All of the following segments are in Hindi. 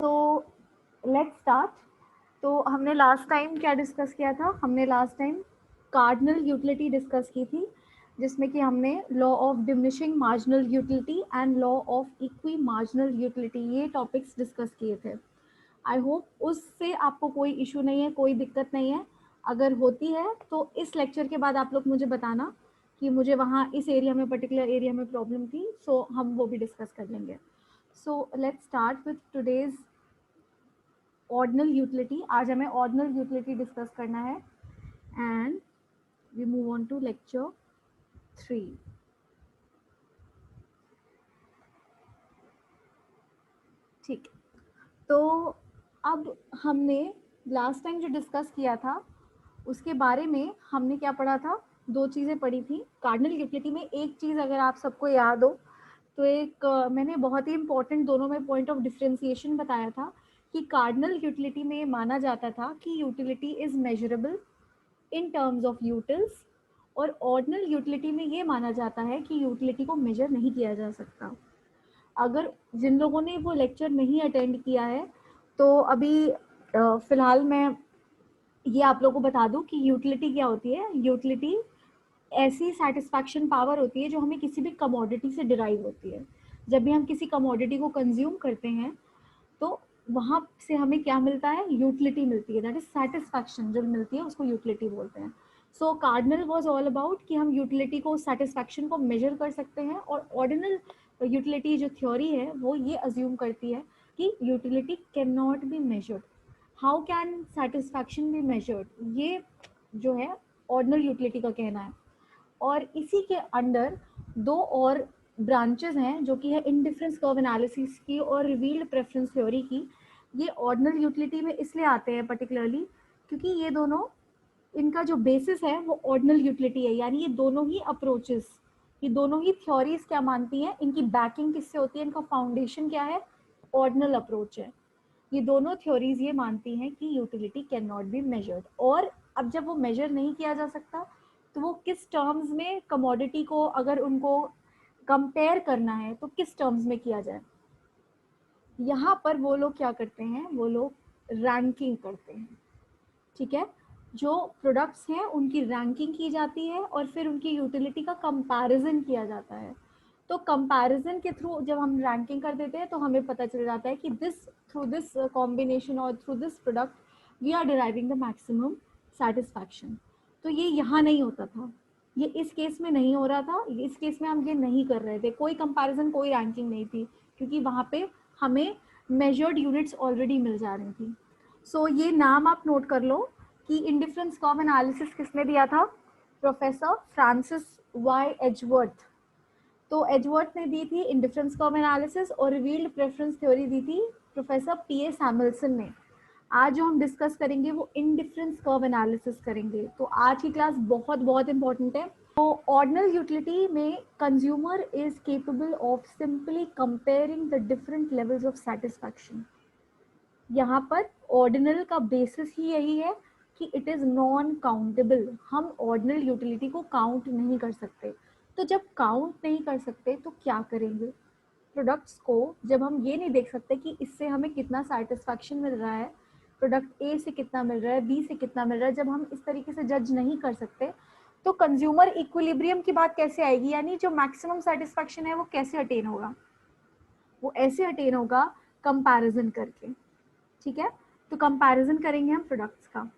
तो लेट्स स्टार्ट। तो हमने लास्ट टाइम क्या डिस्कस किया था? हमने last time cardinal utility discuss की थी, जिसमें कि हमने law of diminishing marginal utility and law of equi marginal utility ये टॉपिक्स डिस्कस किए थे। आई होप उससे आपको कोई इशू नहीं है, कोई दिक्कत नहीं है। अगर होती है तो इस लेक्चर के बाद आप लोग मुझे बताना कि मुझे वहाँ इस एरिया में, पर्टिकुलर एरिया में प्रॉब्लम थी, सो हम वो भी डिस्कस कर लेंगे। So let's start with today's ordinal utility. आज हमें ऑर्डिनल यूटिलिटी डिस्कस करना है and we move on to lecture 3। ठीक, तो अब हमने लास्ट टाइम जो डिस्कस किया था उसके बारे में हमने क्या पढ़ा था? दो चीज़ें पढ़ी थी कार्डिनल यूटिलिटी में। एक चीज़ अगर आप सबको याद हो तो एक मैंने बहुत ही इंपॉर्टेंट दोनों में पॉइंट ऑफ डिफरेंशिएशन बताया था कि कार्डिनल यूटिलिटी में माना जाता था कि utility is measurable in terms of utils, और ऑर्डिनल यूटिलिटी में ये माना जाता है कि यूटिलिटी को मेजर नहीं किया जा सकता। अगर जिन लोगों ने वो लेक्चर नहीं अटेंड किया है तो अभी फ़िलहाल मैं ये आप लोगों को बता दूं कि यूटिलिटी क्या होती है। यूटिलिटी ऐसी सेटिस्फैक्शन पावर होती है जो हमें किसी भी कमोडिटी से डिराइव होती है। जब भी हम किसी कमोडिटी को कंज्यूम करते हैं तो वहाँ से हमें क्या मिलता है? यूटिलिटी मिलती है। दैट इज सेटिस्फैक्शन जो मिलती है उसको यूटिलिटी बोलते हैं। सो कार्डिनल वाज ऑल अबाउट कि हम यूटिलिटी को, सेटिस्फैक्शन को मेजर कर सकते हैं, और ऑर्डिनल यूटिलिटी जो थ्योरी है वो ये अज्यूम करती है कि utility can not be measured. How can satisfaction be measured? ये जो है ऑर्डिनल यूटिलिटी का कहना है। और इसी के अंडर दो और ब्रांचेस हैं जो कि है इंडिफरेंस कर्व एनालिसिस की और रिवील्ड प्रेफरेंस थ्योरी की। ये ऑर्डिनल यूटिलिटी में इसलिए आते हैं पर्टिकुलरली क्योंकि ये दोनों, इनका जो बेसिस है वो ऑर्डिनल यूटिलिटी है। यानी ये दोनों ही अप्रोचेस, ये दोनों ही थ्योरीज क्या मानती हैं, इनकी बैकिंग किससे होती है, इनका फाउंडेशन क्या है? ऑर्डिनल अप्रोच है। ये दोनों थ्योरीज ये मानती हैं कि utility can not be measured. और अब जब वो मेजर नहीं किया जा सकता तो वो किस टर्म्स में कमोडिटी को, अगर उनको कंपेयर करना है तो किस टर्म्स में किया जाए? यहाँ पर वो लोग क्या करते हैं? वो लोग रैंकिंग करते हैं। ठीक है, जो प्रोडक्ट्स हैं उनकी रैंकिंग की जाती है और फिर उनकी यूटिलिटी का कंपैरिजन किया जाता है। तो कंपैरिजन के थ्रू जब हम रैंकिंग कर देते हैं तो हमें पता चल जाता है कि दिस, थ्रू दिस कॉम्बिनेशन और through this product we are deriving the maximum satisfaction. तो ये यहाँ नहीं होता था, ये इस केस में नहीं हो रहा था। इस केस में हम ये नहीं कर रहे थे, कोई कंपैरिजन, कोई रैंकिंग नहीं थी, क्योंकि वहाँ पे हमें मेजर्ड यूनिट्स ऑलरेडी मिल जा रही थी। सो ये नाम आप नोट कर लो कि इंडिफरेंस कर्व एनालिसिस किसने दिया था? Professor Francis Y Edgeworth. तो एजवर्थ ने दी थी इंडिफरेंस कर्व एनालिसिस, और रिवील्ड प्रेफरेंस थ्योरी दी थी प्रोफेसर पीए सैमुअल्सन ने। आज जो हम डिस्कस करेंगे वो इंडिफरेंस कर्व एनालिसिस करेंगे। तो आज की क्लास बहुत बहुत इंपॉर्टेंट है। तो ऑर्डिनल यूटिलिटी में consumer is capable of simply comparing the different levels of satisfaction. यहाँ पर ऑर्डिनल का बेसिस ही यही है कि इट इज़ नॉन काउंटेबल। हम ऑर्डिनल यूटिलिटी को काउंट नहीं कर सकते। तो जब काउंट नहीं कर सकते तो क्या करेंगे? प्रोडक्ट्स को जब हम ये नहीं देख सकते कि इससे हमें कितना सेटिस्फैक्शन मिल रहा है, प्रोडक्ट ए से कितना मिल रहा है, बी से कितना मिल रहा है, जब हम इस तरीके से जज नहीं कर सकते तो कंज्यूमर इक्विलिब्रियम की बात कैसे आएगी? यानी जो मैक्सिमम सेटिस्फैक्शन है वो कैसे अटेन होगा? वो ऐसे अटेन होगा कंपैरिजन करके। ठीक है, तो कंपैरिजन करेंगे हम प्रोडक्ट्स का।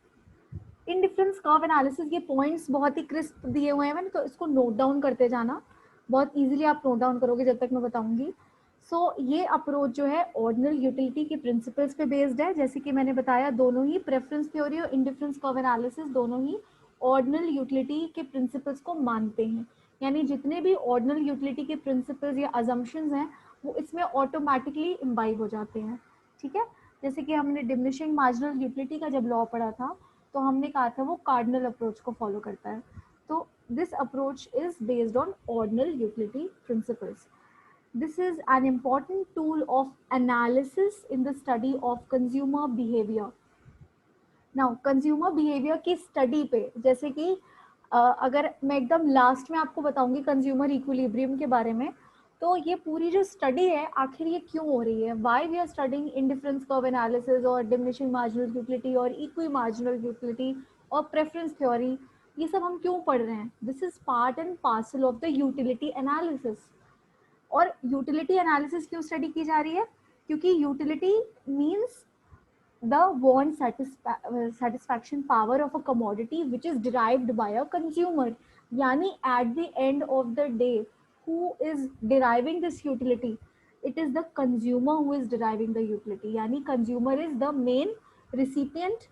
इंडिफरेंस कर्व एनालिसिस, ये पॉइंट्स बहुत ही क्रिस्प दिए हुए हैं, तो इसको नोट डाउन करते जाना। बहुत इजीली आप नोट डाउन करोगे जब तक मैं बताऊंगी। सो ये अप्रोच जो है ऑर्डिनल यूटिलिटी के प्रिंसिपल्स पे बेस्ड है। जैसे कि मैंने बताया, दोनों ही प्रेफरेंस थ्योरी और इंडिफरेंस कर्व एनालिसिस दोनों ही ऑर्डिनल यूटिलिटी के प्रिंसिपल्स को मानते हैं। यानी जितने भी ऑर्डिनल यूटिलिटी के प्रिंसिपल्स या अजम्पशंस हैं वो इसमें ऑटोमेटिकली इम्बाइब हो जाते हैं। ठीक है, जैसे कि हमने डिमिनिशिंग मार्जिनल यूटिलिटी का जब लॉ पढ़ा था तो हमने कहा था वो कार्डिनल अप्रोच को फॉलो करता है। तो this approach is based on ordinal utility principles. This is an important tool of analysis in the study of consumer behavior. Now, consumer behavior की स्टडी पे, जैसे कि अगर मैं एकदम लास्ट में आपको बताऊंगी कंज्यूमर इक्विलिब्रियम के बारे में, तो ये पूरी जो स्टडी है आखिर ये क्यों हो रही है, why we are studying indifference curve analysis और डिमिनिशिंग मार्जिनल यूटिलिटी और इक्वी मार्जिनल यूटिलिटी और प्रेफरेंस थ्योरी, ये सब हम क्यों पढ़ रहे हैं? This is part and parcel of the utility analysis. और यूटिलिटी एनालिसिस क्यों स्टडी की जा रही है? क्योंकि utility means the want satisfaction power of a commodity which is derived by a consumer, yani at the end of the day who is deriving this utility? It is the consumer who is deriving the utility, yani consumer is the main recipient।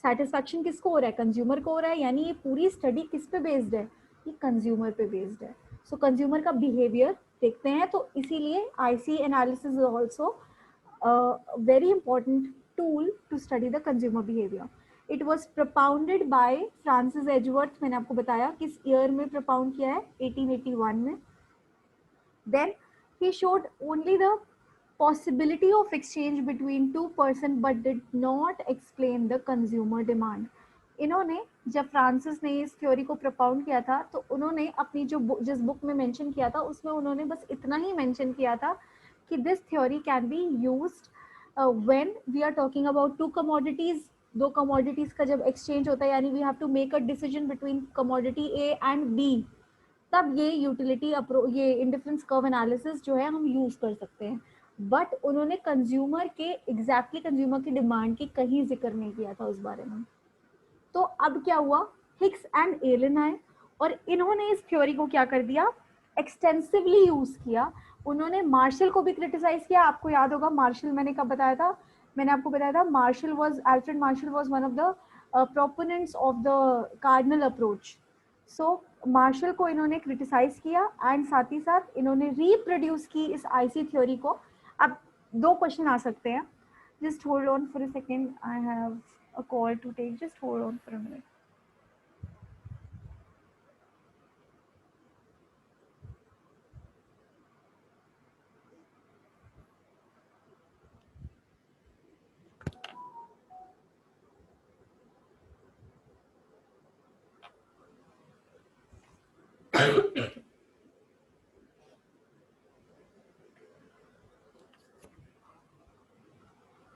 Satisfaction किसको हो रहा है? कंज्यूमर को हो रहा है। यानी ये पूरी स्टडी किस पे बेस्ड है? ये कंज्यूमर पे बेस्ड है। सो कंज्यूमर का बिहेवियर देखते हैं, तो इसीलिए IC analysis is also very important tool to study the consumer behavior. It was propounded by Francis Edgeworth। मैंने आपको बताया किस ईयर में propound किया है, 1881 में। Then he showed only the possibility of exchange between two person but did not explain the consumer demand। इन्होंने जब फ्रांसिस ने इस थ्योरी को propound किया था तो उन्होंने अपनी जिस बुक में मेंशन किया था उसमें उन्होंने बस इतना ही मेंशन किया था कि this theory can be used when we are talking about two commodities. दो कमोडिटीज का जब एक्सचेंज होता है, यानी we have to make a decision between commodity A and B, तब ये यूटिलिटी ये इंडिफरेंस कर्व एनालिसिस जो है हम यूज कर सकते हैं। बट उन्होंने कंज्यूमर के एग्जैक्टली कंज्यूमर की डिमांड की कहीं जिक्र नहीं किया था उस बारे में। तो अब क्या हुआ, हिक्स एंड एलन आए और इन्होंने इस थ्योरी को क्या कर दिया, एक्सटेंसिवली यूज किया। उन्होंने मार्शल को भी क्रिटिसाइज किया। आपको याद होगा मार्शल मैंने कब बताया था, मैंने आपको बताया था Marshall was, Alfred Marshall was one of the proponents of the cardinal approach. So Marshall को इन्होंने क्रिटिसाइज किया एंड साथ ही साथ इन्होंने रीप्रोड्यूस की इस आईसी थ्योरी को। अब दो क्वेश्चन आ सकते हैं, just hold on for a second, I have a call to take, just hold on for a minute।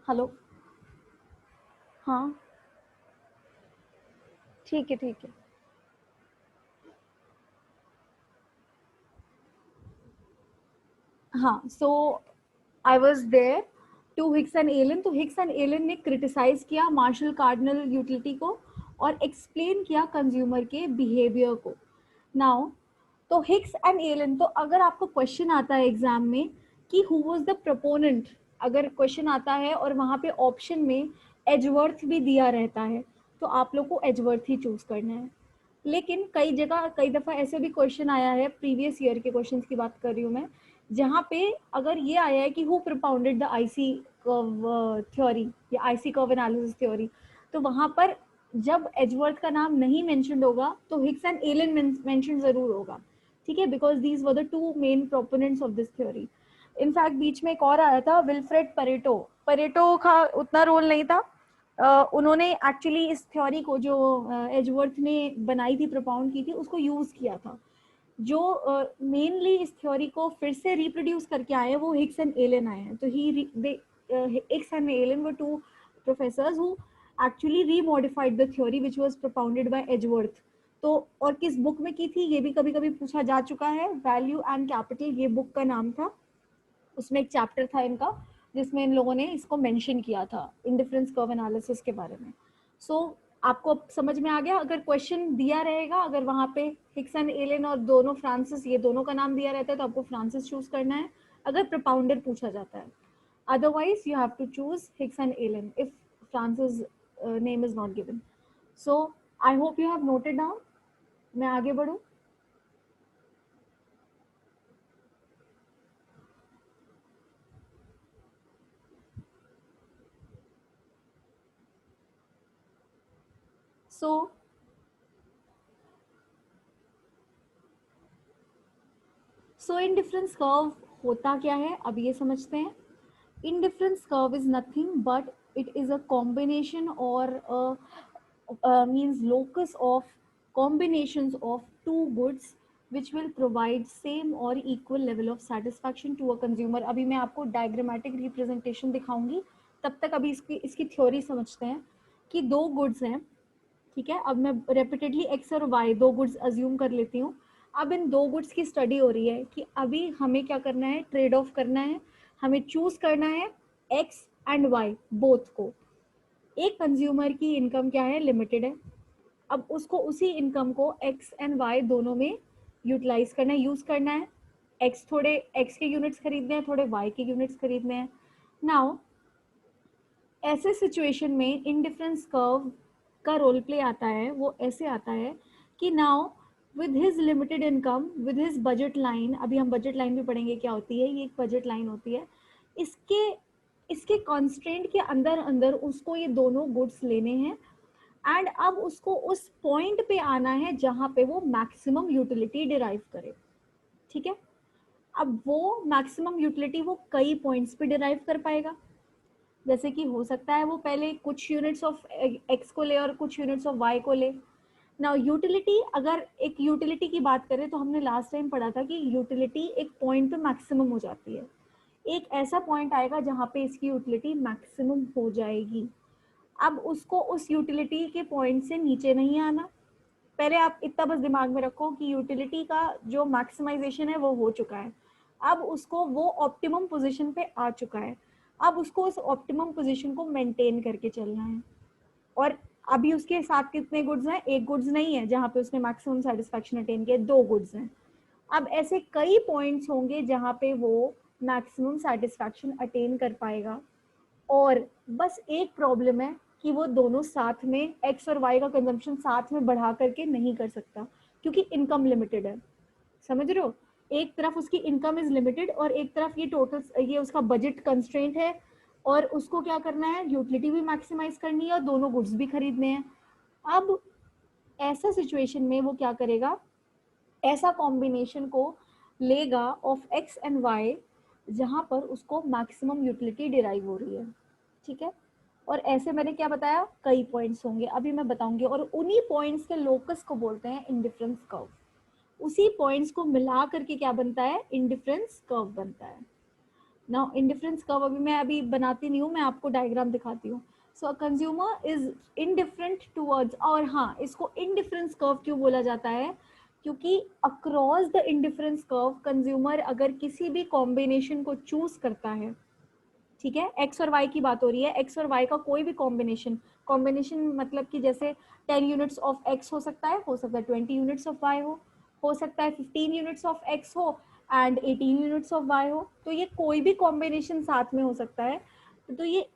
Hello, हाँ ठीक है ठीक है। हाँ, so I was there to Hicks and Allen. तो हिक्स एंड एलन ने क्रिटिसाइज किया मार्शल कार्डिनल यूटिलिटी को और एक्सप्लेन किया कंज्यूमर के बिहेवियर को। नाउ तो हिक्स एंड एलन, तो अगर आपको क्वेश्चन आता है एग्जाम में कि हु वाज द प्रोपोनेंट, अगर क्वेश्चन आता है और वहाँ पे ऑप्शन में एजवर्थ भी दिया रहता है तो आप लोग को एजवर्थ ही चूज करना है। लेकिन कई जगह कई दफ़ा ऐसे भी क्वेश्चन आया है, प्रीवियस ईयर के क्वेश्चंस की बात कर रही हूँ मैं, जहाँ पे अगर ये आया है कि who propounded the IC curve theory या आईसी कर्व एनालिसिस थ्योरी, तो वहाँ पर जब एजवर्थ का नाम नहीं मेंशन्ड होगा तो हिक्स एंड एलन मेंशन जरूर होगा, ठीक है, because these were the two main proponents of this theory. In fact बीच में एक और आया था विल्फ्रेड परेटो, परेटो का उतना रोल नहीं था। उन्होंने एक्चुअली इस थ्योरी को जो एजवर्थ ने बनाई थी, प्रोपाउंड की थी, उसको यूज किया था। जो मेनली इस थ्योरी को फिर से रिप्रोड्यूस करके आए हैं वो हिक्स एंड एलन आए हैं। तो Hicks and Allen were two professors who actually remodified the theory which was propounded by Edgeworth. तो और किस बुक में की थी ये भी कभी कभी पूछा जा चुका है, वैल्यू एंड कैपिटल ये बुक का नाम था। उसमें एक चैप्टर था इनका जिसमें इन लोगों ने इसको मेंशन किया था इंडिफरेंस कर्व एनालिसिस के बारे में। सो आपको अब समझ में आ गया, अगर क्वेश्चन दिया रहेगा, अगर वहाँ पे हिक्स एंड एलन और दोनों फ्रांसिस ये दोनों का नाम दिया रहता है तो आपको फ्रांसिस चूज करना है अगर प्रोपाउंडर पूछा जाता है। Otherwise you have to choose Hicks and Allen if Francis name is not given. So I hope you have noted down. मैं आगे बढ़ूँ? सो इंडिफरेंस कर्व होता क्या है अब ये समझते हैं। Indifference curve is nothing but it is a combination or means locus of combinations of two goods which will provide same और equal level of satisfaction to a consumer. अभी मैं आपको डायग्रामेटिक रिप्रेजेंटेशन दिखाऊंगी, तब तक अभी इसकी थ्योरी समझते हैं कि दो गुड्स हैं, ठीक है। अब मैं रेपिटेडली एक्स और वाई दो गुड्स अज्यूम कर लेती हूँ। अब इन दो गुड्स की स्टडी हो रही है कि अभी हमें क्या करना है, ट्रेड ऑफ करना है, हमें चूज करना है एक्स एंड वाई बोथ को। एक कंज्यूमर की इनकम क्या है, लिमिटेड है। अब उसको उसी इनकम को एक्स एंड वाई दोनों में यूटिलाइज करना है, यूज करना है। एक्स थोड़े एक्स के यूनिट्स खरीदने हैं, थोड़े वाई के यूनिट्स खरीदने हैं। नाउ ऐसे सिचुएशन में इंडिफरेंस कर्व का रोल प्ले आता है, वो ऐसे आता है कि now with his limited income, with his budget line, अभी हम बजट लाइन भी पढ़ेंगे क्या होती है, ये एक बजट लाइन होती है। इसके इसके कॉन्स्ट्रेंट के अंदर अंदर उसको ये दोनों गुड्स लेने हैं एंड अब उसको उस पॉइंट पे आना है जहां पे वो मैक्सिमम यूटिलिटी डिराइव करे, ठीक है। अब वो मैक्सिमम यूटिलिटी वो कई पॉइंट्स पे डिराइव कर पाएगा, जैसे कि हो सकता है वो पहले कुछ यूनिट्स ऑफ एक्स को ले और कुछ यूनिट्स ऑफ वाई को ले। नाउ यूटिलिटी, अगर एक यूटिलिटी की बात करें तो हमने लास्ट टाइम पढ़ा था कि यूटिलिटी एक पॉइंट पे मैक्सिमम हो जाती है। एक ऐसा पॉइंट आएगा जहां पे इसकी यूटिलिटी मैक्सिमम हो जाएगी। अब उसको उस यूटिलिटी के पॉइंट से नीचे नहीं आना। पहले आप इतना बस दिमाग में रखो कि यूटिलिटी का जो मैक्सिमाइजेशन है वो हो चुका है। अब उसको वो ऑप्टिमम पोजीशन पे आ चुका है। अब उसको उस ऑप्टिमम पोजीशन को मेंटेन करके चलना है। और अभी उसके साथ कितने गुड्स हैं, एक गुड्स नहीं है जहां पे उसने मैक्सिमम सेटिस्फैक्शन अटेन किया, दो गुड्स हैं। अब ऐसे कई पॉइंट्स होंगे जहां पे वो मैक्सिमम सेटिस्फैक्शन अटेन कर पाएगा। और बस एक प्रॉब्लम है कि वो दोनों साथ में एक्स और वाई का कंजम्पशन साथ में बढ़ा करके नहीं कर सकता, क्योंकि इनकम लिमिटेड है। समझ रहे हो, एक तरफ उसकी इनकम इज लिमिटेड और एक तरफ ये टोटल ये उसका बजट कंस्ट्रेंट है, और उसको क्या करना है, यूटिलिटी भी मैक्सिमाइज करनी है और दोनों गुड्स भी खरीदने हैं। अब ऐसा सिचुएशन में वो क्या करेगा, ऐसा कॉम्बिनेशन को लेगा ऑफ एक्स एंड वाई जहां पर उसको मैक्सिमम यूटिलिटी डिराइव हो रही है, ठीक है। और ऐसे मैंने क्या बताया, कई पॉइंट्स होंगे, अभी मैं बताऊंगी। और उन्हीं पॉइंट्स के लोकस को बोलते हैं इंडिफरेंस कर्व। उसी पॉइंट्स को मिला करके क्या बनता है, इंडिफरेंस कर्व बनता है। नाउ इंडिफरेंस कर्व अभी बनाती नहीं हूँ, मैं आपको डायग्राम दिखाती हूँ। सो कंज्यूमर इज इनडिफरेंट टूवर्ड्स, और हाँ, इसको इंडिफरेंस कर्व क्यों बोला जाता है, क्योंकि across the indifference curve consumer अगर किसी भी कॉम्बिनेशन को चूज करता है, ठीक है, एक्स और वाई की बात हो रही है, एक्स और वाई का कोई भी कॉम्बिनेशन, कॉम्बिनेशन मतलब कि जैसे 10 यूनिट्स ऑफ एक्स हो सकता है 20 यूनिट्स ऑफ वाई हो सकता है 15 यूनिट्स ऑफ एक्स हो एंड 18 यूनिट्स ऑफ वाई हो, तो ये कोई भी कॉम्बिनेशन साथ में हो सकता है। तो ये,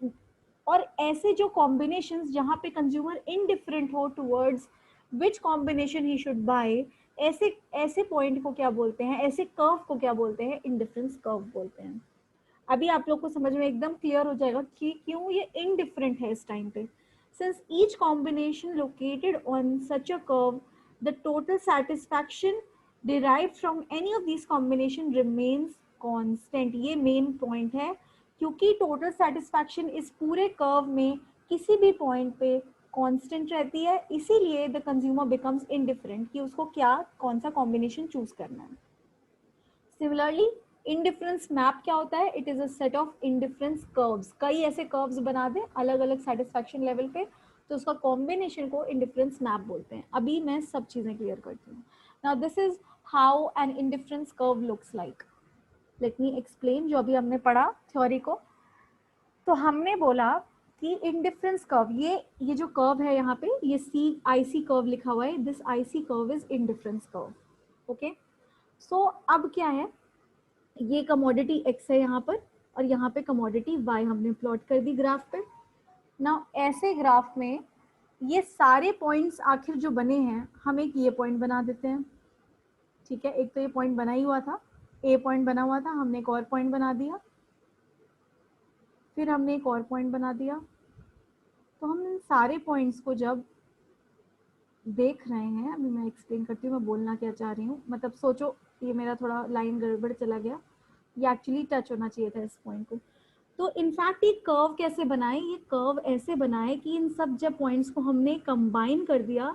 और ऐसे जो कॉम्बिनेशंस जहाँ पे कंज्यूमर इनडिफरेंट हो towards which combination he should buy, ऐसे ऐसे पॉइंट को क्या बोलते हैं, ऐसे कर्व को क्या बोलते हैं, इंडिफरेंस कर्व बोलते हैं। अभी आप लोग को समझ में एकदम क्लियर हो जाएगा कि क्यों ये इनडिफरेंट है इस टाइम पे। Since each combination located on such a curve, the total satisfaction derived from any of these combination remains constant। ये मेन पॉइंट है, क्योंकि टोटल सेटिस्फैक्शन इस पूरे कर्व में किसी भी पॉइंट पे कांस्टेंट रहती है, इसीलिए द कंज्यूमर बिकम्स इनडिफरेंट कि उसको क्या कौन सा कॉम्बिनेशन चूज करना है। सिमिलरली इंडिफरेंस मैप क्या होता है, it is a set of indifference curves. कई ऐसे कर्व्स बना दे अलग अलग सेटिस्फैक्शन लेवल पे, तो उसका कॉम्बिनेशन को इंडिफरेंस मैप बोलते हैं। अभी मैं सब चीजें क्लियर करती हूँ। Now this is how an indifference curve looks like. Let me explain जो अभी हमने पढ़ा थ्योरी को। तो हमने बोला कि इंडिफरेंस कर्व, ये जो कर्व है यहाँ पे, ये सी आई सी कर्व लिखा हुआ है, this I C curve is indifference curve. Okay, so अब क्या है, ये कमोडिटी एक्स है यहाँ पर और यहाँ पे कमोडिटी वाई हमने प्लॉट कर दी ग्राफ पे। ना ऐसे ग्राफ में ये सारे पॉइंट्स आखिर जो बने हैं, हम एक ये पॉइंट बना देते हैं, ठीक है। एक तो ये पॉइंट बना ही हुआ था, ए पॉइंट बना हुआ था, हमने एक और पॉइंट बना दिया, फिर हमने एक और पॉइंट बना दिया। तो हम इन सारे पॉइंट्स को जब देख रहे हैं, अभी मैं एक्सप्लेन करती हूँ मैं बोलना क्या चाह रही हूँ। मतलब सोचो, ये मेरा थोड़ा लाइन गड़बड़ चला गया, ये एक्चुअली टच होना चाहिए था इस पॉइंट को। तो इनफैक्ट ये कर्व कैसे बनाए, ये कर्व ऐसे बनाए कि इन सब जब पॉइंट्स को हमने कंबाइन कर दिया,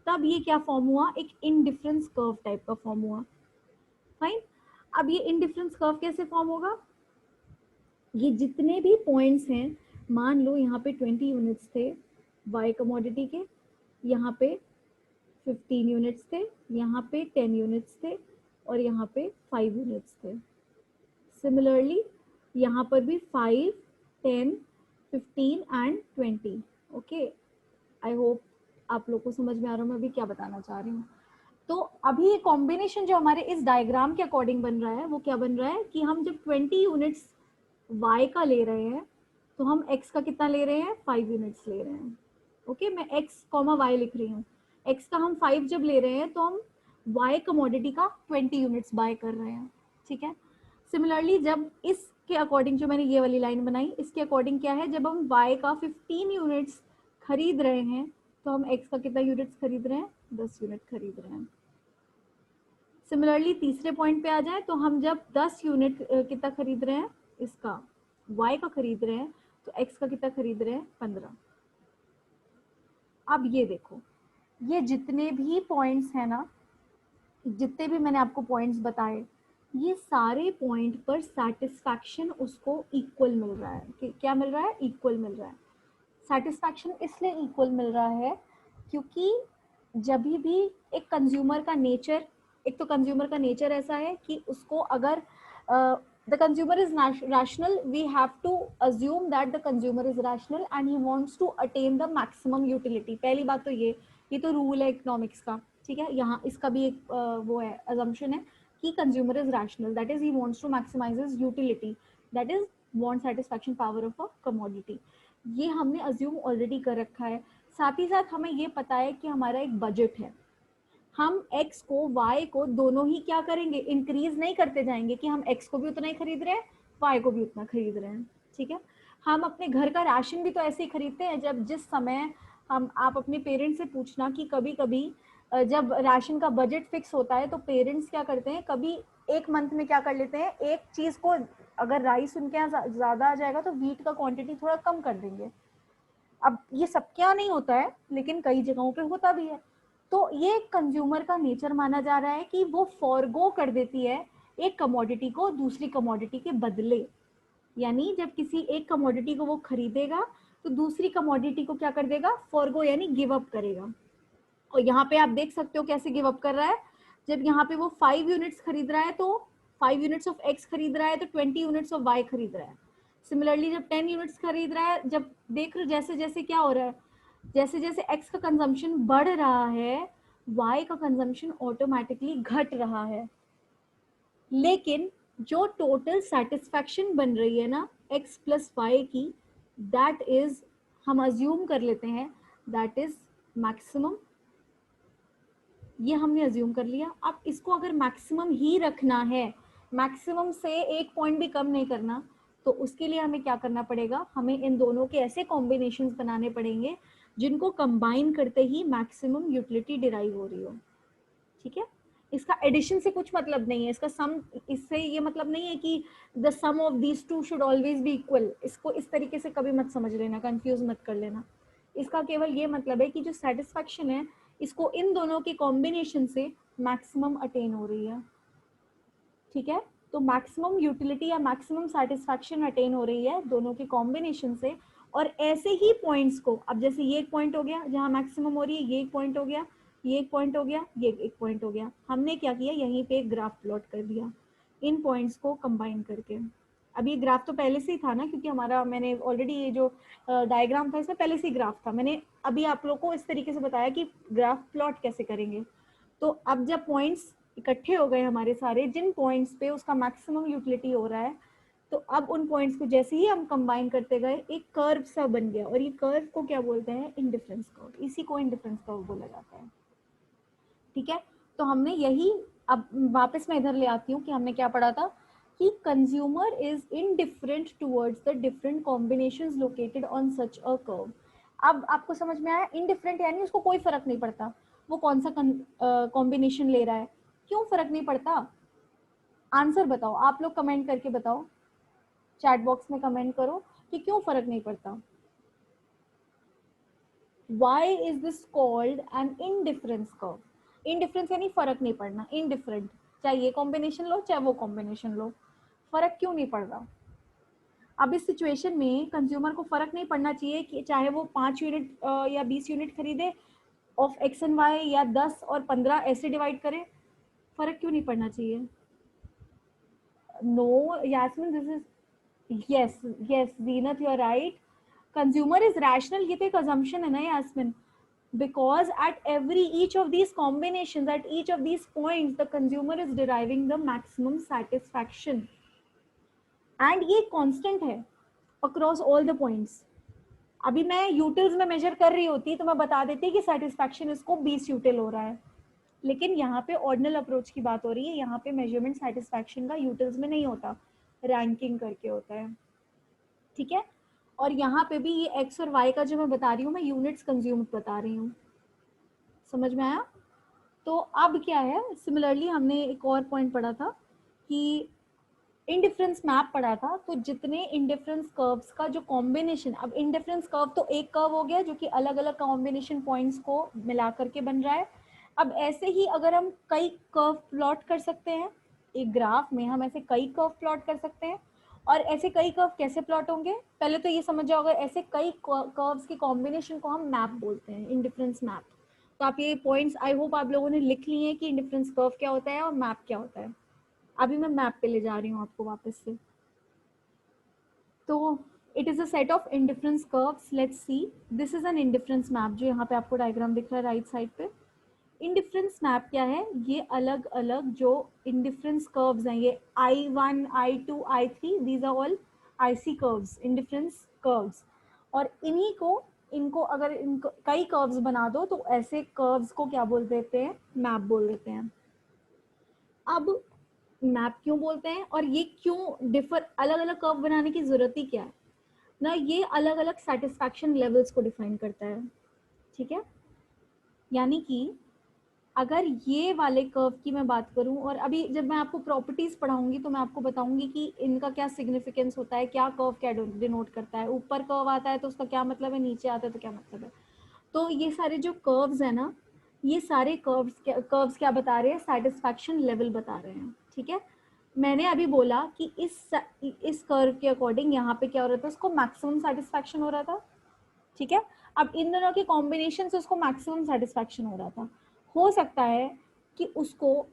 तब ये क्या फॉर्म हुआ, एक इंडिफरेंस कर्व टाइप का फॉर्म हुआ। फाइन। अब ये इंडिफरेंस कर्व कैसे फॉर्म होगा, ये जितने भी पॉइंट्स हैं, मान लो यहाँ पे 20 यूनिट्स थे वाई कमोडिटी के, यहाँ पे 15 यूनिट्स थे, यहाँ पे 10 यूनिट्स थे, और यहाँ पे 5 यूनिट्स थे। सिमिलरली यहाँ पर भी 5, 10, 15 एंड 20। ओके, आई होप आप लोग को समझ में आ रहा हूँ मैं अभी क्या बताना चाह रही हूँ। तो अभी ये कॉम्बिनेशन जो हमारे इस डायग्राम के अकॉर्डिंग बन रहा है वो क्या बन रहा है कि हम जब 20 यूनिट्स y का ले रहे हैं तो हम x का कितना ले रहे हैं, 5 यूनिट्स ले रहे हैं। ओके, मैं x, y लिख रही हूँ। x का हम 5 जब ले रहे हैं तो हम y कमोडिटी का 20 यूनिट्स बाय कर रहे हैं। ठीक है। सिमिलरली जब इसके अकॉर्डिंग जो मैंने ये वाली लाइन बनाई, इसके अकॉर्डिंग क्या है, जब हम y का 15 यूनिट्स खरीद रहे हैं तो हम x का कितना यूनिट्स खरीद रहे हैं, 10 यूनिट खरीद रहे हैं। सिमिलरली तीसरे पॉइंट पे आ जाए तो हम जब 10 यूनिट कितना खरीद रहे हैं, इसका y का खरीद रहे हैं, तो x का कितना खरीद रहे हैं, 15। अब ये देखो, ये जितने भी पॉइंट्स हैं ना, जितने भी मैंने आपको पॉइंट्स बताए, ये सारे पॉइंट पर सेटिस्फैक्शन उसको इक्वल मिल रहा है। क्या मिल रहा है, इक्वल मिल रहा है। सेटिस्फैक्शन इसलिए इक्वल मिल रहा है क्योंकि जब भी एक कंज्यूमर का नेचर, एक तो कंज्यूमर का नेचर ऐसा है कि उसको अगर the consumer is rational, we have to assume that the consumer is rational and he wants to attain the maximum utility। पहली बात तो ये तो रूल है इकोनॉमिक्स का। ठीक है, यहाँ इसका भी एक वो है, assumption है कि consumer is rational, that is he wants to maximize his utility, that is want satisfaction power of a commodity। ये हमने अज्यूम ऑलरेडी कर रखा है। साथ ही साथ हमें ये पता है कि हमारा एक बजट है, हम x को y को दोनों ही क्या करेंगे, इंक्रीज नहीं करते जाएंगे कि हम x को भी उतना ही खरीद रहे हैं, y को भी उतना खरीद रहे हैं। ठीक है, हम अपने घर का राशन भी तो ऐसे ही खरीदते हैं। जब जिस समय हम, आप अपने पेरेंट्स से पूछना कि कभी कभी जब राशन का बजट फिक्स होता है तो पेरेंट्स क्या करते हैं, कभी एक मंथ में क्या कर लेते हैं, एक चीज को अगर राइस उनके यहाँ ज्यादा आ जाएगा तो वीट का क्वांटिटी थोड़ा कम कर देंगे। अब ये सबके यहाँ नहीं होता है, लेकिन कई जगहों पे होता भी है। तो ये कंज्यूमर का नेचर माना जा रहा है कि वो फॉरगो कर देती है एक कमोडिटी को दूसरी कमोडिटी के बदले। यानी जब किसी एक कमोडिटी को वो खरीदेगा तो दूसरी कमोडिटी को क्या कर देगा, फॉरगो यानी गिव अप करेगा। और यहाँ पे आप देख सकते हो कैसे गिव अप कर रहा है। जब यहाँ पे वो 5 यूनिट्स खरीद रहा है तो 5 यूनिट्स ऑफ x खरीद रहा है तो 20 यूनिट्स ऑफ y खरीद रहा है। सिमिलरली जब 10 यूनिट्स खरीद रहा है, जब देख रहे जैसे जैसे क्या हो रहा है, जैसे जैसे x का कंजम्पशन बढ़ रहा है y का कंजम्पशन ऑटोमेटिकली घट रहा है। लेकिन जो टोटल सेटिस्फैक्शन बन रही है ना x प्लस वाई की, दैट इज, हम अज्यूम कर लेते हैं दैट इज मैक्सिमम। ये हमने अज्यूम कर लिया। अब इसको अगर मैक्सिमम ही रखना है, मैक्सिमम से एक पॉइंट भी कम नहीं करना, तो उसके लिए हमें क्या करना पड़ेगा, हमें इन दोनों के ऐसे कॉम्बिनेशंस बनाने पड़ेंगे जिनको कंबाइन करते ही मैक्सिमम यूटिलिटी डिराइव हो रही हो। ठीक है, इसका एडिशन से कुछ मतलब नहीं है, इसका सम, इससे ये मतलब नहीं है कि the sum of these two should always be equal. इसको इस तरीके से कभी मत समझ लेना, कंफ्यूज मत कर लेना। इसका केवल ये मतलब है कि जो सेटिस्फैक्शन है इसको इन दोनों के कॉम्बिनेशन से मैक्सिमम अटेन हो रही है। ठीक है, तो मैक्सिमम यूटिलिटी या मैक्सिमम सेटिस्फैक्शन अटेन हो रही है दोनों के कॉम्बिनेशन से। और ऐसे ही पॉइंट्स को, अब जैसे ये एक पॉइंट हो गया जहां मैक्सिमम हो रही है, ये एक पॉइंट हो गया, ये एक पॉइंट हो गया, ये एक पॉइंट हो गया, हमने क्या किया, यहीं पे एक ग्राफ प्लॉट कर दिया इन पॉइंट्स को कंबाइन करके। अब ये ग्राफ तो पहले से ही था ना, क्योंकि हमारा, मैंने ऑलरेडी ये जो डायग्राम था इसमें पहले से ही ग्राफ था। मैंने अभी आप लोग को इस तरीके से बताया कि ग्राफ प्लॉट कैसे करेंगे। तो अब जब पॉइंट्स इकट्ठे हो गए हमारे सारे, जिन पॉइंट्स पे उसका मैक्सिमम यूटिलिटी हो रहा है, तो अब उन पॉइंट्स को जैसे ही हम कंबाइन करते गए एक कर्व सा बन गया। और ये कर्व को क्या बोलते हैं, इंडिफरेंस कर्व। इसी को इंडिफरेंस कर्व बोला जाता है। ठीक है, तो हमने यही, अब वापस मैं इधर ले आती हूँ कि हमने क्या पढ़ा था कि consumer is indifferent towards the different combinations located on such a curve. अब आपको समझ में आया, इनडिफरेंट यानी उसको कोई फर्क नहीं पड़ता वो कौन सा कॉम्बिनेशन ले रहा है। क्यों फर्क नहीं पड़ता, आंसर बताओ आप लोग, कमेंट करके बताओ, चैट बॉक्स में कमेंट करो कि क्यों फर्क नहीं पड़ता। Why is this called an indifference curve? Indifference यानी फर्क नहीं पड़ना, इनडिफरेंट, चाहे ये कॉम्बिनेशन लो चाहे वो कॉम्बिनेशन लो, फर्क क्यों नहीं पड़ रहा? अब इस सिचुएशन में कंज्यूमर को फर्क नहीं पड़ना चाहिए कि चाहे वो 5 यूनिट या 20 यूनिट खरीदे ऑफ एक्स एंड वाई, या 10 और 15 ऐसे डिवाइड करे, फर्क क्यों नहीं पड़ना चाहिए? No Yasmin, this is, yes yes Zeenat, you are right, consumer is rational, ये तो एक अजम्पशन है ना Yasmin, because at every each of these combinations, at each of these points, the consumer is deriving the maximum satisfaction, and ये constant है across all the points. अभी मैं यूटिल्स में मेजर कर रही होती तो मैं बता देती कि सेटिस्फैक्शन इसको 20 यूटिल हो रहा है, लेकिन यहाँ पे ऑर्डिनल अप्रोच की बात हो रही है, यहाँ पे मेजरमेंट सेटिस्फैक्शन का यूटिल्स में नहीं होता, रैंकिंग करके होता है, ठीक है। और यहाँ पे भी ये एक्स और वाई का जो मैं बता रही हूँ, मैं यूनिट्स कंज्यूम बता रही हूँ, समझ में आया? तो अब क्या है, सिमिलरली हमने एक और पॉइंट पढ़ा था कि इंडिफरेंस मैप पढ़ा था, तो जितने इंडिफरेंस कर्व्स का जो कॉम्बिनेशन, अब इंडिफरेंस कर्व तो एक कर्व हो गया जो कि अलग अलग कॉम्बिनेशन पॉइंट्स को मिला करके बन रहा है। अब ऐसे ही अगर हम कई कर्व प्लॉट कर सकते हैं, एक ग्राफ में हम ऐसे कई कर्व प्लॉट कर सकते हैं, और ऐसे कई कर्व कैसे प्लॉट होंगे, पहले तो ये समझ जाओ, अगर ऐसे कई कर्व्स के कॉम्बिनेशन को हम मैप बोलते हैं, इंडिफरेंस मैप। तो आप ये पॉइंट्स आई होप आप लोगों ने लिख लिए हैं कि इंडिफरेंस कर्व क्या होता है और मैप क्या होता है। अभी मैं मैप पे ले जा रही हूँ आपको वापस से। तो it is a set of indifference curves, let's see, this is an indifference map, जो यहाँ पे आपको डायग्राम दिख रहा है राइट साइड पे। इंडिफरेंस मैप क्या है, ये अलग अलग जो इंडिफरेंस कर्व्स हैं, ये I1 I2 I3, these are all IC curves, indifference curves, और इन्हीं को, इनको अगर इनको कई कर्व्स बना दो तो ऐसे कर्व्स को क्या बोल देते हैं, मैप बोल देते हैं। अब मैप क्यों बोलते हैं और ये क्यों डिफर, अलग अलग कर्व बनाने की जरूरत ही क्या है ना, ये अलग अलग सेटिस्फैक्शन लेवल्स को डिफाइन करता है, ठीक है। यानी कि अगर ये वाले कर्व की मैं बात करूं, और अभी जब मैं आपको प्रॉपर्टीज पढ़ाऊंगी तो मैं आपको बताऊंगी कि इनका क्या सिग्निफिकेंस होता है, क्या कर्व क्या डिनोट करता है, ऊपर कर्व आता है तो उसका क्या मतलब है, नीचे आता है तो क्या मतलब है। तो ये सारे जो कर्व्स है ना, ये सारे कर्व्स क्या बता रहे हैं, सेटिस्फैक्शन लेवल बता रहे हैं, ठीक है। मैंने अभी बोला कि इस कर्व के अकॉर्डिंग यहाँ पे क्या हो रहा था, उसको मैक्सिमम सेटिस्फैक्शन हो रहा था, ठीक है। अब इन दोनों के कॉम्बिनेशन से उसको मैक्सिमम सेटिस्फैक्शन हो रहा था, हो सकता है कि उसको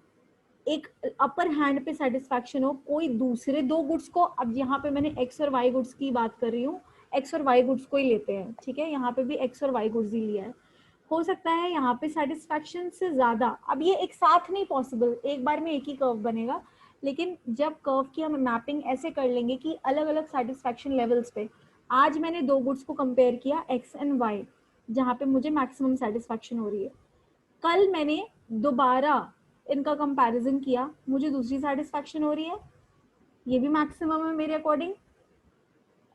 एक अपर हैंड पे सेटिस्फैक्शन हो कोई दूसरे दो गुड्स को, अब यहाँ पे मैंने एक्स और वाई गुड्स की बात कर रही हूँ, एक्स और वाई गुड्स को ही लेते हैं, ठीक है, यहाँ पे भी एक्स और वाई गुड्स ही लिया है, हो सकता है यहाँ पे सेटिस्फैक्शन से ज्यादा, अब ये एक साथ नहीं पॉसिबल, एक बार में एक ही कर्व बनेगा, लेकिन जब कर्व की हम मैपिंग ऐसे कर लेंगे कि अलग अलग सेटिस्फैक्शन लेवल्स पे, आज मैंने दो गुड्स को कंपेयर किया एक्स एंड वाई, जहाँ पे मुझे मैक्सिमम सेटिस्फैक्शन हो रही है, कल मैंने दोबारा इनका कंपैरिजन किया, मुझे दूसरी सेटिस्फैक्शन हो रही है, ये भी मैक्सिमम है मेरे अकॉर्डिंग,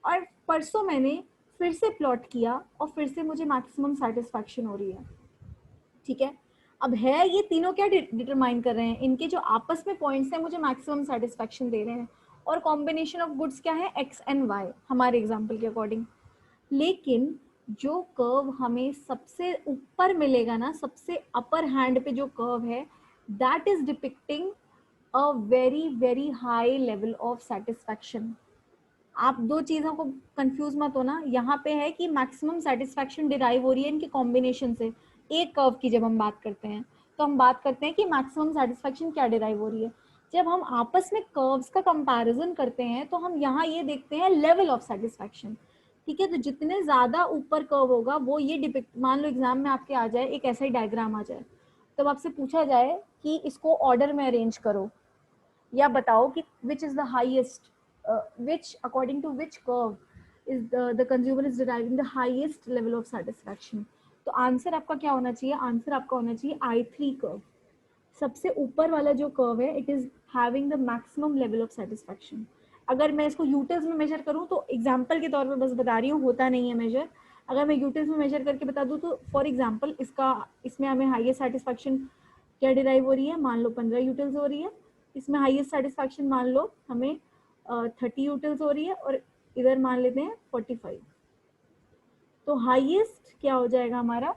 और परसों मैंने फिर से प्लॉट किया और फिर से मुझे मैक्सिमम सेटिस्फैक्शन हो रही है, ठीक है। अब है ये तीनों क्या डिटरमाइन कर रहे हैं, इनके जो आपस में पॉइंट्स हैं मुझे मैक्सिमम सेटिस्फैक्शन दे रहे हैं, और कॉम्बिनेशन ऑफ गुड्स क्या है, एक्स एंड वाई हमारे एग्जाम्पल के अकॉर्डिंग। लेकिन जो कर्व हमें सबसे ऊपर मिलेगा ना, सबसे अपर हैंड पे जो कर्व है, that is depicting a very very high level of satisfaction. आप दो चीजों को कंफ्यूज मत होना, यहाँ पे है कि मैक्सिमम सेटिस्फैक्शन डिराइव हो रही है इनके कॉम्बिनेशन से, एक कर्व की जब हम बात करते हैं तो हम बात करते हैं कि मैक्सिमम सेटिस्फैक्शन क्या डिराइव हो रही है, जब हम आपस में कर्व्स का कंपैरिजन करते हैं तो हम यहाँ ये देखते हैं लेवल ऑफ सेटिस्फैक्शन, ठीक है। तो जितने ज्यादा ऊपर कर्व होगा वो ये डिपिक्ट, मान लो एग्जाम में आपके आ जाए एक ऐसा ही डायग्राम आ जाए, तब आपसे पूछा जाए कि इसको ऑर्डर में अरेंज करो, या बताओ कि which is the highest, which according to which curve is the consumer is deriving the highest level of satisfaction। तो आंसर आपका क्या होना चाहिए, आंसर आपका होना चाहिए I3 कर्व, सबसे ऊपर वाला जो कर्व है, it is having the maximum level of satisfaction. अगर मैं इसको यूटिल्स में मेजर करूं तो एग्जांपल के तौर पे बस बता रही हूँ, होता नहीं है मेजर, अगर मैं यूटिल्स में मेजर करके बता दूं तो फॉर एग्जांपल इसका, इसमें हमें हाईएस्ट सेटिस्फैक्शन क्या डिराइव हो रही है, मान लो 15 यूटिल्स हो रही है, इसमें हाईएस्ट सेटिस्फैक्शन मान लो हमें 30 यूटिल्स हो रही है, और इधर मान लेते हैं 45, तो हाईएस्ट क्या हो जाएगा हमारा,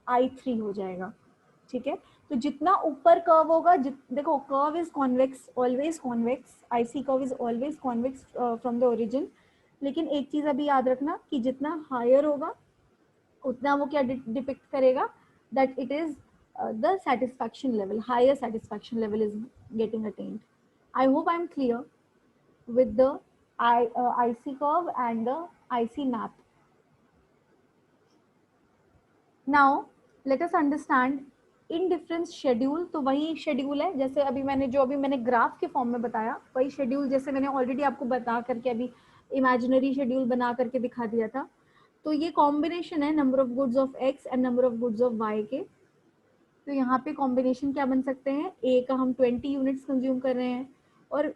I3 हो जाएगा, ठीक है। तो जितना ऊपर कर्व होगा, देखो curve is convex, always convex, IC curve is always convex from the origin, लेकिन एक चीज अभी याद रखना कि जितना हायर होगा उतना वो क्या डिपिक्ट करेगा, that it is the satisfaction level, higher satisfaction level is getting attained. I hope I'm clear with the IC curve and the IC map. Now let us understand indifference schedule. तो वही शेड्यूल है जैसे अभी मैंने ग्राफ के फॉर्म में बताया, वही शेड्यूल जैसे मैंने ऑलरेडी आपको बता करके अभी इमेजिनरी शेड्यूल बना करके दिखा दिया था। तो ये कॉम्बिनेशन है number of goods of X and number of goods of Y के। तो यहाँ पे कॉम्बिनेशन क्या बन सकते हैं, ए का हम 20 यूनिट्स कंज्यूम कर रहे हैं, और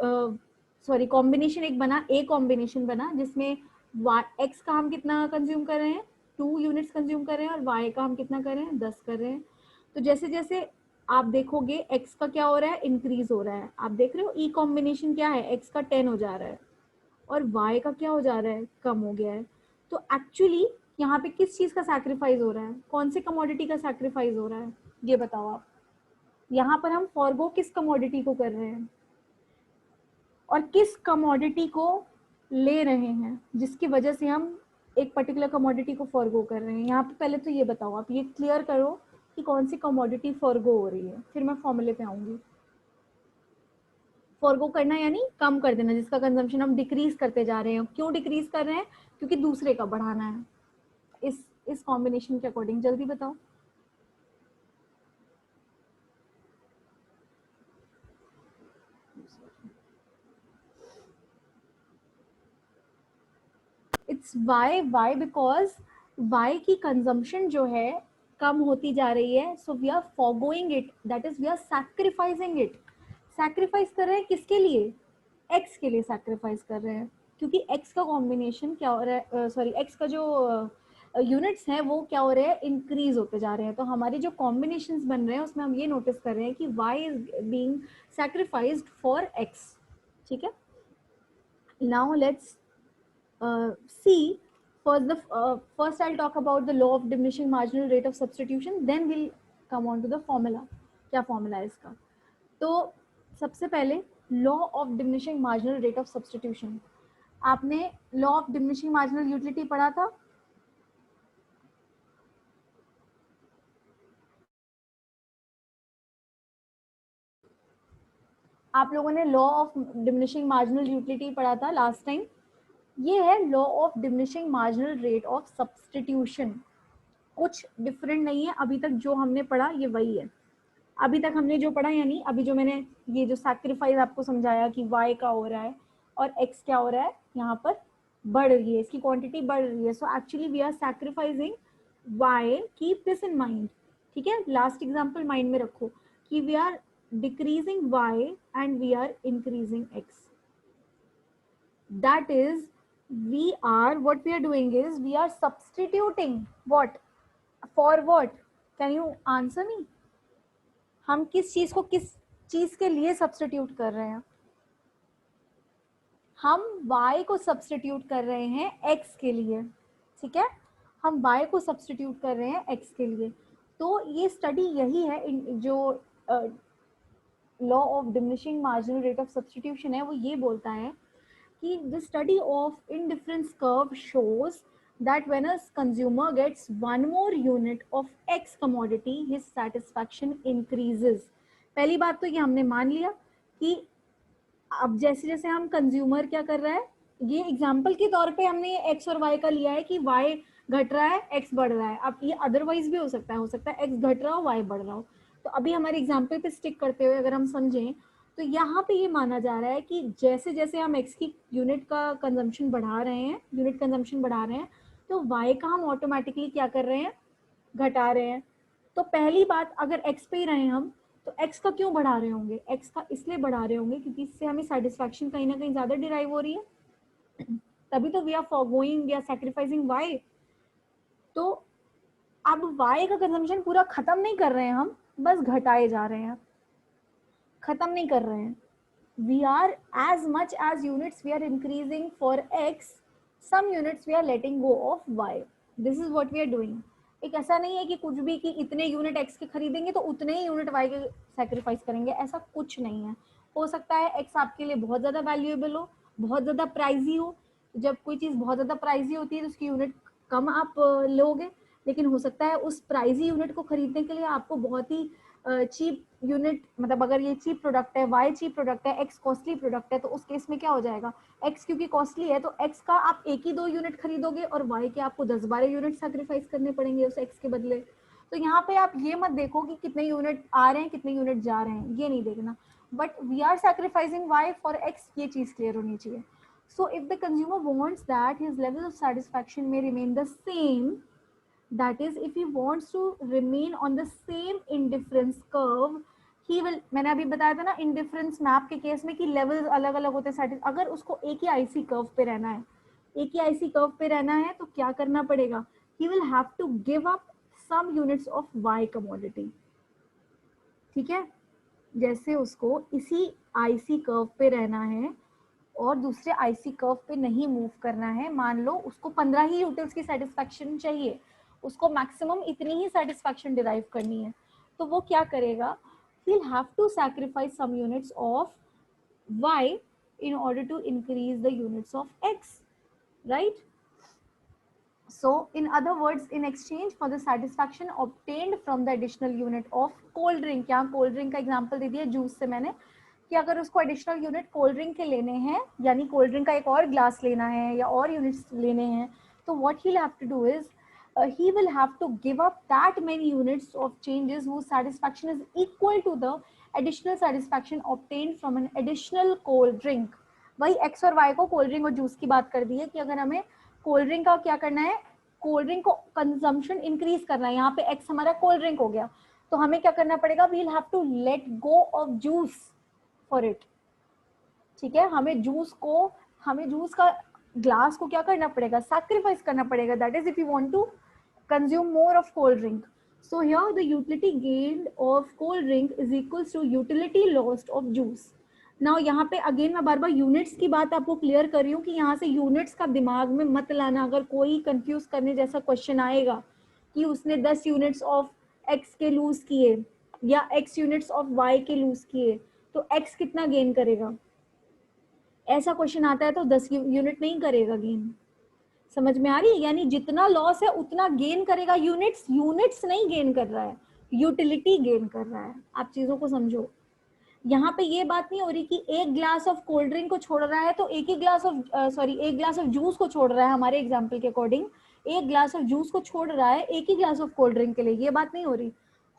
सॉरी कॉम्बिनेशन एक बना, ए कॉम्बिनेशन बना जिसमें एक्स का हम कितना कंज्यूम कर रहे हैं, 2 यूनिट्स कंज्यूम कर रहे हैं, और वाई का हम कितना कर रहे हैं, 10 कर रहे हैं। तो जैसे जैसे आप देखोगे एक्स का क्या हो रहा है, इंक्रीज हो रहा है। आप देख रहे हो ई कॉम्बिनेशन क्या है, एक्स का 10 हो जा रहा है और वाई का क्या हो जा रहा है, कम हो गया है। तो एक्चुअली यहाँ पे किस चीज का सैक्रिफाइस हो रहा है, कौन से कमोडिटी का सैक्रिफाइस हो रहा है, ये बताओ आप। यहाँ पर हम फॉरगो किस कमोडिटी को कर रहे हैं और किस कमोडिटी को ले रहे हैं, जिसकी वजह से हम एक पर्टिकुलर कमोडिटी को फॉरगो कर रहे हैं। यहाँ पे पहले तो ये बताओ, आप ये क्लियर करो कि कौन सी कमोडिटी फॉरगो हो रही है, फिर मैं फॉर्मूले पे आऊंगी। फॉरगो करना यानी कम कर देना, जिसका कंजम्पशन हम डिक्रीज करते जा रहे हैं। क्यों डिक्रीज कर रहे हैं, क्योंकि दूसरे का बढ़ाना है। इस कॉम्बिनेशन के अकॉर्डिंग जल्दी बताओ। इट्स वाई बिकॉज वाई की कंजम्पशन जो है कम होती जा रही है, so we are forgoing it, that is we are sacrificing it. Sacrifice कर रहे हैं किसके लिए, एक्स के लिए सैक्रिफाइस कर रहे हैं, क्योंकि एक्स का कॉम्बिनेशन क्या हो रहा है, सॉरी एक्स का जो यूनिट्स हैं वो क्या हो रहे हैं, इंक्रीज होते जा रहे हैं। तो हमारे जो कॉम्बिनेशंस बन रहे हैं उसमें हम ये नोटिस कर रहे हैं कि Y is being sacrificed for X, ठीक है। Now let's see first I'll talk about the law of diminishing marginal rate of substitution, then we'll come on to the formula। क्या फॉर्मूला है इसका, तो सबसे पहले law of diminishing marginal rate of substitution. आपने law of diminishing marginal utility पढ़ा था, आप लोगों ने law of diminishing marginal utility पढ़ा था लास्ट टाइम। ये है law of diminishing marginal rate of substitution, कुछ डिफरेंट नहीं है। अभी तक जो हमने पढ़ा ये वही है। अभी तक हमने जो पढ़ा, यानी अभी जो मैंने ये जो सैक्रिफाइस आपको समझाया कि y का हो रहा है और x क्या हो रहा है, यहाँ पर बढ़ रही है, इसकी क्वांटिटी बढ़ रही है। So actually we are sacrificing y, keep this in mind, ठीक है। लास्ट एग्जांपल माइंड में रखो कि we are decreasing y and we are increasing x। That is, what we are doing is we are substituting what for what, can you answer me? हम किस चीज को किस चीज के लिए सब्स्टिट्यूट कर रहे हैं, हम y को सब्स्टिट्यूट कर रहे हैं x के लिए, ठीक है। हम y को सब्स्टिट्यूट कर रहे हैं x के लिए। तो ये स्टडी यही है, जो law of diminishing marginal rate of substitution है वो ये बोलता है कि the study of indifference curve shows that when a consumer gets one more unit of X commodity, his satisfaction increases। पहली बात तो ये हमने मान लिया कि अब जैसे जैसे हम कंज्यूमर क्या कर रहा है, ये एग्जाम्पल के तौर पे हमने ये X और Y का लिया है कि Y घट रहा है X बढ़ रहा है। अब ये अदरवाइज भी हो सकता है X घट रहा हो Y बढ़ रहा हो। तो अभी हमारे एग्जाम्पल पे स्टिक करते हुए अगर हम समझें तो यहाँ पे ये माना जा रहा है कि जैसे जैसे हम x की यूनिट का कंजम्पशन बढ़ा रहे हैं, यूनिट कंजम्पशन बढ़ा रहे हैं, तो y का हम ऑटोमेटिकली क्या कर रहे हैं, घटा रहे हैं। तो पहली बात, अगर x पे ही रहे हम तो x का क्यों बढ़ा रहे होंगे, x का इसलिए बढ़ा रहे होंगे क्योंकि इससे हमें सेटिस्फैक्शन कहीं ना कहीं ज्यादा डिराइव हो रही है, तभी तो we are forgoing, we are sacrificing y। तो अब y का कंजम्पशन पूरा खत्म नहीं कर रहे हैं हम, बस घटाए जा रहे हैं, खत्म नहीं कर रहे हैं। We are as much as units we are increasing for x, some units we are letting go of y। This is what we are doing. एक ऐसा नहीं है कि कुछ भी कि इतने यूनिट एक्स के खरीदेंगे तो उतने ही यूनिट वाई के सेक्रीफाइस करेंगे, ऐसा कुछ नहीं है। हो सकता है एक्स आपके लिए बहुत ज़्यादा वैल्यूएबल हो, बहुत ज़्यादा प्राइजी हो। जब कोई चीज़ बहुत ज़्यादा प्राइजी होती है तो उसकी यूनिट कम आप लोगे, लेकिन हो सकता है उस प्राइजी यूनिट को खरीदने के लिए आपको बहुत ही चीप यूनिट, मतलब अगर ये चीप प्रोडक्ट है, वाई चीप प्रोडक्ट है, एक्स कॉस्टली प्रोडक्ट है, तो उस केस में क्या हो जाएगा, एक्स क्योंकि कॉस्टली है तो एक्स का आप एक ही 2 यूनिट खरीदोगे और वाई के आपको 10-12 यूनिट सैक्रिफाइस करने पड़ेंगे उस एक्स के बदले। तो यहाँ पे आप ये मत देखो कि कितने यूनिट आ रहे हैं कितने यूनिट जा रहे हैं, ये नहीं देखना, but we are sacrificing Y for X, ये चीज क्लियर होनी चाहिए। So if the consumer wants that his level of satisfaction may remain the same, that is if he wants to remain on the same indifference curve, he will, मैंने अभी बताया था ना इंडिफरेंस मैप के केस में कि लेवल्स अलग अलग होते हैं, अगर उसको एक ही आईसी कर्व पे रहना है, एक ही आईसी कर्व पे रहना है तो क्या करना पड़ेगा, he will have to give up some units of y commodity। ठीक है, जैसे उसको इसी आईसी कर्व पे रहना है और दूसरे आईसी कर्व पे नहीं मूव करना है, मान लो उसको 15 ही यूटिल्स की सेटिस्फैक्शन चाहिए, उसको मैक्सिमम इतनी ही सेटिस्फैक्शन डिराइव करनी है, तो वो क्या करेगा, he'll have to sacrifice some units of y in order to increase the units of x, right? So in other words, in exchange for the satisfaction obtained from the additional unit of cold drink, यहाँ कोल्ड ड्रिंक का एग्जांपल दे दिया जूस से मैंने, कि अगर उसको एडिशनल यूनिट कोल्ड ड्रिंक के लेने हैं, यानी कोल्ड ड्रिंक का एक और ग्लास लेना है या और यूनिट्स लेने हैं, तो what he have to do is he will have to give up that many units of changes whose satisfaction is equal to the additional satisfaction obtained from an additional cold drink। वही x और y को कोल्ड ड्रिंक और जूस की बात कर दी है कि अगर हमें कोल्ड ड्रिंक का क्या करना है, कोल्ड ड्रिंक को कंजम्पशन इंक्रीज करना है, यहाँ पे x हमारा कोल्ड ड्रिंक हो गया, तो हमें क्या करना पड़ेगा, we will have to let go of juice for it. ठीक है, हमें जूस का ग्लास को क्या करना पड़ेगा, सैक्रिफाइस करना पड़ेगा, that is if you want to consume more of cold drink. So here the utility gained of cold drink is equals to utility lost of juice. Now यहाँ पे अगेन मैं बार बार यूनिट्स की बात आपको क्लियर कर रही हूँ कि यहाँ से यूनिट्स का दिमाग में मत लाना, अगर कोई कंफ्यूज करने जैसा क्वेश्चन आएगा कि उसने 10 यूनिट्स ऑफ एक्स के लूज किए या x यूनिट्स ऑफ y के लूज किए तो x कितना गेन करेगा, ऐसा क्वेश्चन आता है तो 10 यूनिट नहीं करेगा गेन। समझ में आ रही है, यानी जितना लॉस है उतना गेन करेगा, यूनिट्स नहीं गेन कर रहा है, यूटिलिटी गेन कर रहा है। आप चीजों को समझो, यहाँ पे ये बात नहीं हो रही कि एक ग्लास ऑफ कोल्ड ड्रिंक को छोड़ रहा है तो एक ग्लास ऑफ जूस को छोड़ रहा है, हमारे एग्जाम्पल के अकॉर्डिंग एक ग्लास ऑफ जूस को छोड़ रहा है एक ही ग्लास ऑफ कोल्ड ड्रिंक के लिए, ये बात नहीं हो रही।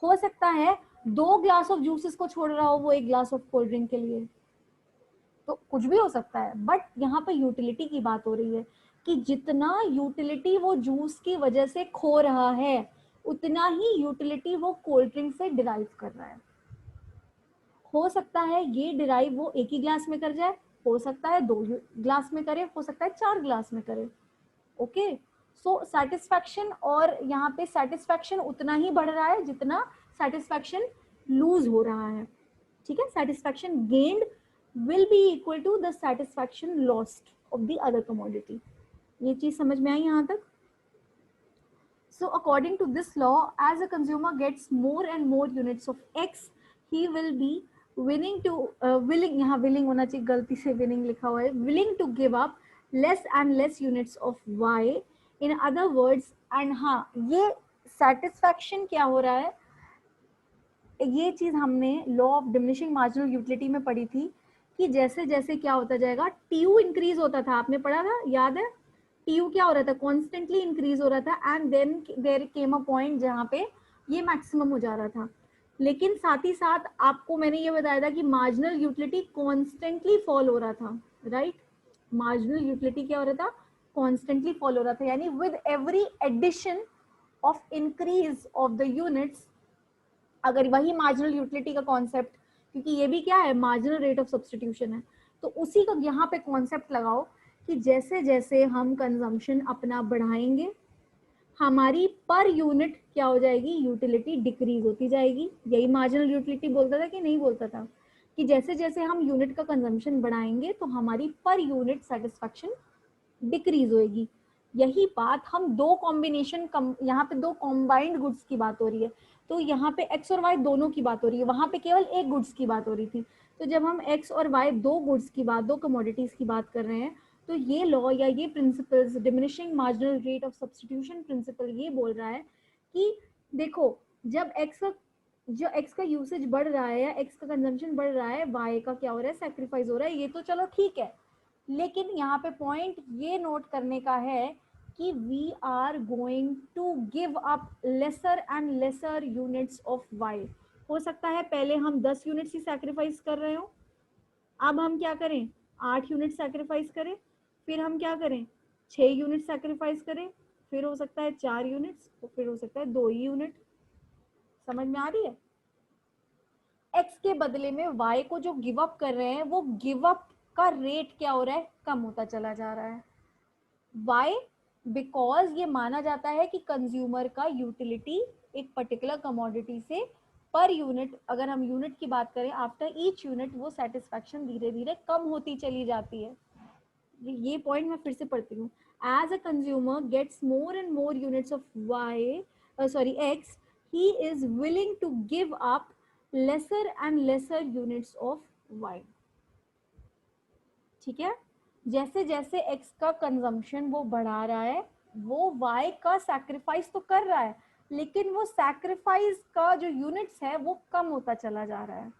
हो सकता है 2 ग्लास ऑफ जूसेस को छोड़ रहा हो वो एक ग्लास ऑफ कोल्ड ड्रिंक के लिए, तो कुछ भी हो सकता है, बट यहाँ पे यूटिलिटी की बात हो रही है कि जितना यूटिलिटी वो जूस की वजह से खो रहा है उतना ही यूटिलिटी वो कोल्ड ड्रिंक से डिराइव कर रहा है। हो सकता है ये डिराइव वो एक ही ग्लास में कर जाए, हो सकता है 2 ग्लास में करे, हो सकता है 4 ग्लास में करे। ओके, सो सेटिस्फैक्शन, और यहाँ पे सेटिस्फैक्शन उतना ही बढ़ रहा है जितना सेटिस्फैक्शन लूज हो रहा है। ठीक है, satisfaction gained will be equal to the satisfaction lost of the other commodity। ये चीज समझ में आई यहाँ तक? So according to this law, as a consumer gets more and more units of X, he will be willing to willing, यहाँ willing होना चाहिए, गलती से winning लिखा हुआ है, willing to give up less and less units of Y। In other words, and हाँ ये satisfaction क्या हो रहा है, ये चीज हमने law of diminishing marginal utility में पढ़ी थी कि जैसे जैसे क्या होता जाएगा, टीयू इंक्रीज होता था, आपने पढ़ा था याद है, टीयू क्या हो रहा था, कॉन्स्टेंटली इंक्रीज हो रहा था, and then there came a point जहाँ पे ये मैक्सिमम हो जा रहा था। लेकिन साथ ही साथ आपको मैंने ये बताया था कि मार्जिनल यूटिलिटी कॉन्स्टेंटली फॉल हो रहा था, राइट? मार्जिनल यूटिलिटी क्या हो रहा था, कॉन्स्टेंटली फॉल हो रहा था, यानी with every addition of increase of the units, अगर वही मार्जिनल यूटिलिटी का कॉन्सेप्ट, क्योंकि ये भी क्या है, मार्जिनल रेट ऑफ सब्स्टिट्यूशन है, तो उसी का यहाँ पे कॉन्सेप्ट लगाओ कि जैसे जैसे हम कंजम्पशन अपना बढ़ाएंगे हमारी पर यूनिट क्या हो जाएगी, यूटिलिटी डिक्रीज होती जाएगी। यही मार्जिनल यूटिलिटी बोलता था कि नहीं बोलता था, कि जैसे जैसे हम यूनिट का कंजम्पशन बढ़ाएंगे तो हमारी पर यूनिट सेटिस्फैक्शन डिक्रीज होएगी। यही बात हम दो कॉम्बिनेशन, यहाँ पे दो कॉम्बाइंड गुड्स की बात हो रही है, तो यहाँ पे एक्स और वाई दोनों की बात हो रही है, वहां पे केवल एक गुड्स की बात हो रही थी। तो जब हम एक्स और वाई दो गुड्स की बात, दो कमोडिटीज की बात कर रहे हैं, तो ये लॉ या ये principles, diminishing marginal rate of substitution principle, ये बोल रहा है कि देखो जब एक्स का यूसेज बढ़ रहा है या एक्स का कंजम्पशन बढ़ रहा है, वाई का क्या हो रहा है, सेक्रीफाइस हो रहा है, ये तो चलो ठीक है, लेकिन यहाँ पे पॉइंट ये नोट करने का है कि we are going to give up lesser and lesser units of Y. हो सकता है पहले हम 10 यूनिट्स ही सैक्रिफाइस कर रहे हो, अब हम क्या करें 8 यूनिट सैक्रिफाइस करें, फिर हम क्या करें 6 यूनिट सैक्रिफाइस करें, फिर हो सकता है 4 यूनिट्स, तो फिर हो सकता है 2 ही यूनिट। समझ में आ रही है? एक्स के बदले में वाई को जो गिव अप कर रहे हैं, वो गिव अप का रेट क्या हो रहा है, कम होता चला जा रहा है। वाई बिकॉज ये माना जाता है कि कंज्यूमर का यूटिलिटी एक पर्टिकुलर कमोडिटी से पर यूनिट, अगर हम यूनिट की बात करें, आफ्टर ईच यूनिट वो सेटिस्फैक्शन धीरे धीरे कम होती चली जाती है। ये पॉइंट मैं फिर से पढ़ती हूँ। As a consumer gets more and more units of Y, sorry X, he is willing to give up lesser and lesser units of Y. ठीक है, जैसे जैसे एक्स का कंजम्पशन वो बढ़ा रहा है, वो वाई का सैक्रिफाइस तो कर रहा है, लेकिन वो सैक्रिफाइस का जो यूनिट्स है वो कम होता चला जा रहा है।